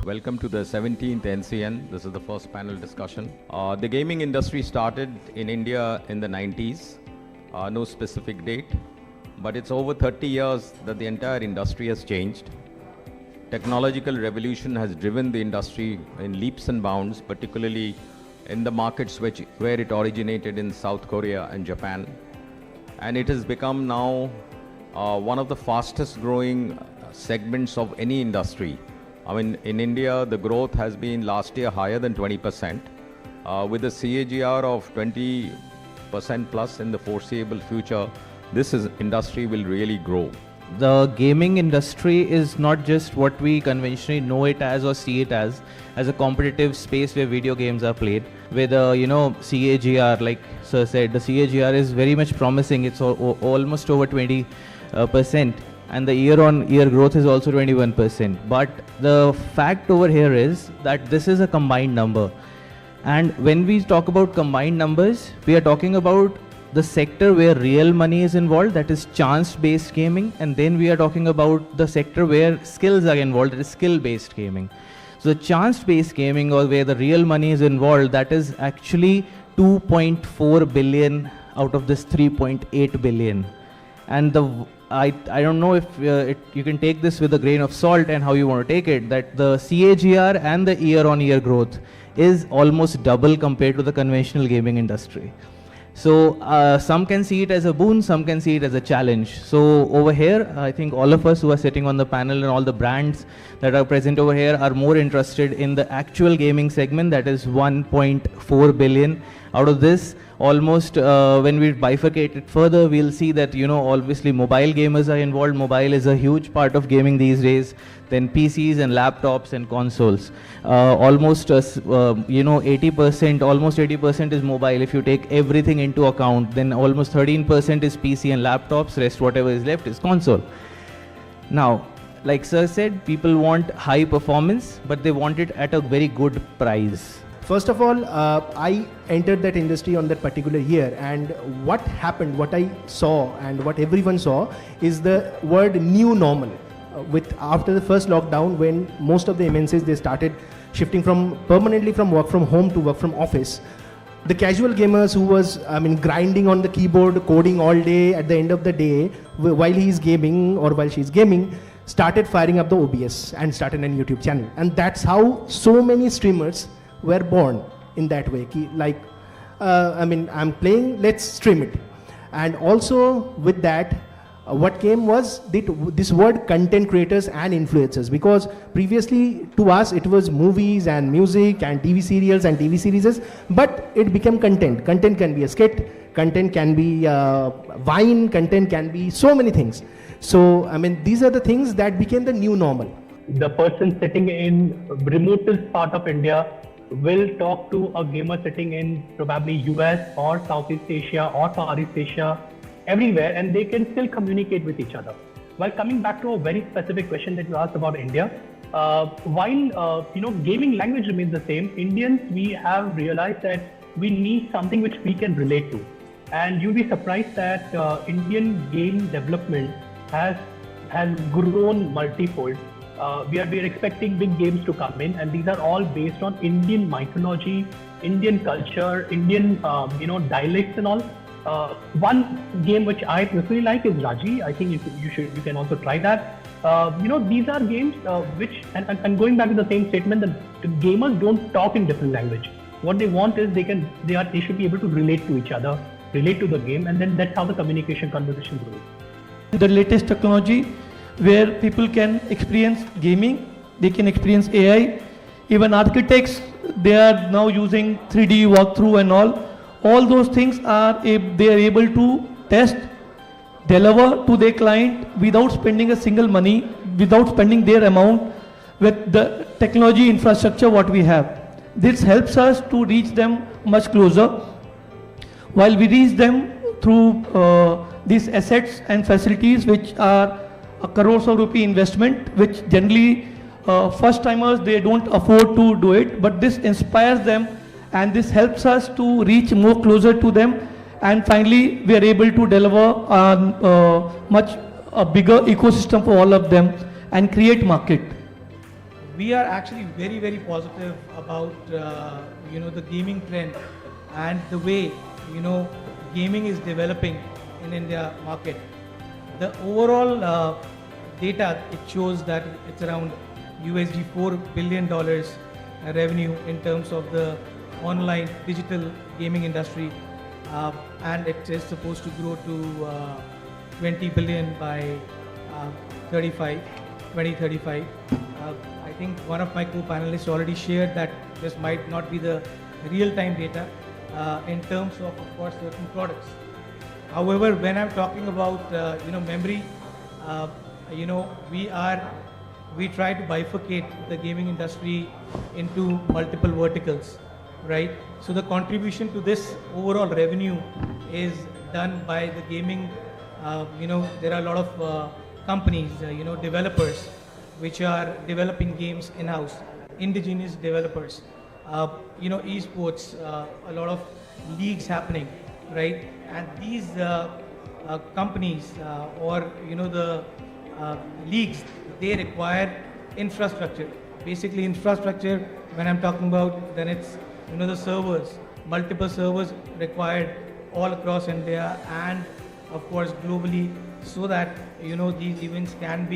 Welcome to the 17th NCN. This is the first panel discussion. The gaming industry started in India in the 90s, no specific date, but it's over 30 years that the entire industry has changed. Technological revolution has driven the industry in leaps and bounds, particularly in the markets where it originated in South Korea and Japan. And it has become now one of the fastest growing segments of any industry. I mean, in India, the growth has been last year higher than 20%, with a CAGR of 20% plus in the foreseeable future. This industry will really grow. The gaming industry is not just what we conventionally know it as or see it as a competitive space where video games are played. With CAGR, like Sir said, the CAGR is very much promising. It's almost over 20%. And the year-on-year growth is also 21%. But the fact over here is that this is a combined number. And when we talk about combined numbers, we are talking about the sector where real money is involved, that is chance-based gaming. And then we are talking about the sector where skills are involved, that is skill-based gaming. So the chance-based gaming, or where the real money is involved, that is actually 2.4 billion out of this 3.8 billion. And I don't know if you can take this with a grain of salt and how you want to take it, that the CAGR and the year-on-year growth is almost double compared to the conventional gaming industry. So some can see it as a boon, some can see it as a challenge. So over here, I think all of us who are sitting on the panel and all the brands that are present over here are more interested in the actual gaming segment, that is 1.4 billion. Out of this, almost when we bifurcate it further, we'll see that, obviously mobile gamers are involved. Mobile is a huge part of gaming these days. Then PCs and laptops and consoles. Almost 80% is mobile. If you take everything into account, then almost 13% is PC and laptops. Rest whatever is left is console. Now, like Sir said, people want high performance, but they want it at a very good price. First of all, I entered that industry on that particular year, and what happened, what I saw and what everyone saw is the word new normal. After the first lockdown, when most of the MNCs, they started shifting permanently from work from home to work from office, the casual gamers who was grinding on the keyboard, coding all day, at the end of the day while he's gaming or while she's gaming, started firing up the OBS and started a YouTube channel. And that's how so many streamers were born in that way. Like, I'm playing, let's stream it. And also with that, what came was this word content creators and influencers, because previously to us it was movies and music and TV serials and TV series, but it became content. Content can be a skit, content can be Vine, content can be so many things. So, these are the things that became the new normal. The person sitting in remotest part of India will talk to a gamer sitting in probably US or Southeast Asia or Far East Asia, everywhere, and they can still communicate with each other. While coming back to a very specific question that you asked about India, while gaming language remains the same, Indians, we have realized that we need something which we can relate to. And you'll be surprised that Indian game development has grown multifold. We are expecting big games to come in, and these are all based on Indian mythology, Indian culture, Indian dialects and all. One game which I personally like is Raji. I think you can also try that. These are games which, and going back to the same statement, that the gamers don't talk in different language. What they want is they should be able to relate to each other, relate to the game, and then that's how the conversation grows. The latest technology where people can experience gaming, they can experience AI. Even architects, they are now using 3D walkthrough and all. All those things they are able to test, deliver to their client without spending a single money, without spending their amount, with the technology infrastructure what we have. This helps us to reach them much closer. While we reach them through these assets and facilities which are crores of rupee investment, which generally first timers, they don't afford to do it, but this inspires them and this helps us to reach more closer to them, and finally we are able to deliver a bigger ecosystem for all of them and create market. we are actually very, very positive about the gaming trend and the way gaming is developing in India market. The overall data, it shows that it's around USD $4 billion revenue in terms of the online digital gaming industry, and it is supposed to grow to 20 billion by 2035. I think one of my co-panelists already shared that this might not be the real-time data in terms of course, certain products. However, when I'm talking about memory, we try to bifurcate the gaming industry into multiple verticals, right? So the contribution to this overall revenue is done by the gaming. There are a lot of companies, developers, which are developing games in-house, indigenous developers, esports, a lot of leagues happening, right? And these companies or the leagues, they require infrastructure. Basically infrastructure, when I'm talking about, then it's the servers, multiple servers required all across India and of course globally, so that these events can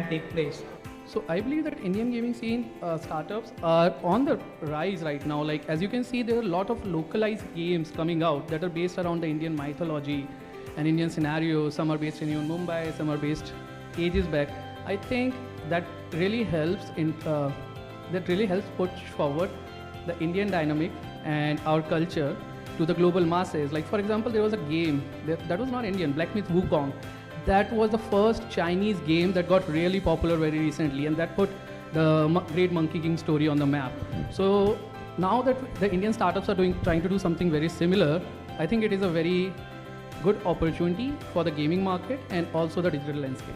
take place. So I believe that Indian gaming scene startups are on the rise right now. Like as you can see, there are a lot of localized games coming out that are based around the Indian mythology and Indian scenarios. Some are based in Mumbai, some are based ages back. I think that really helps push forward the Indian dynamic and our culture to the global masses. Like for example, there was a game that was not Indian, Black Myth Wukong. That was the first Chinese game that got really popular very recently, and that put the Great Monkey King story on the map. So now that the Indian startups are trying to do something very similar, I think it is a very good opportunity for the gaming market and also the digital landscape.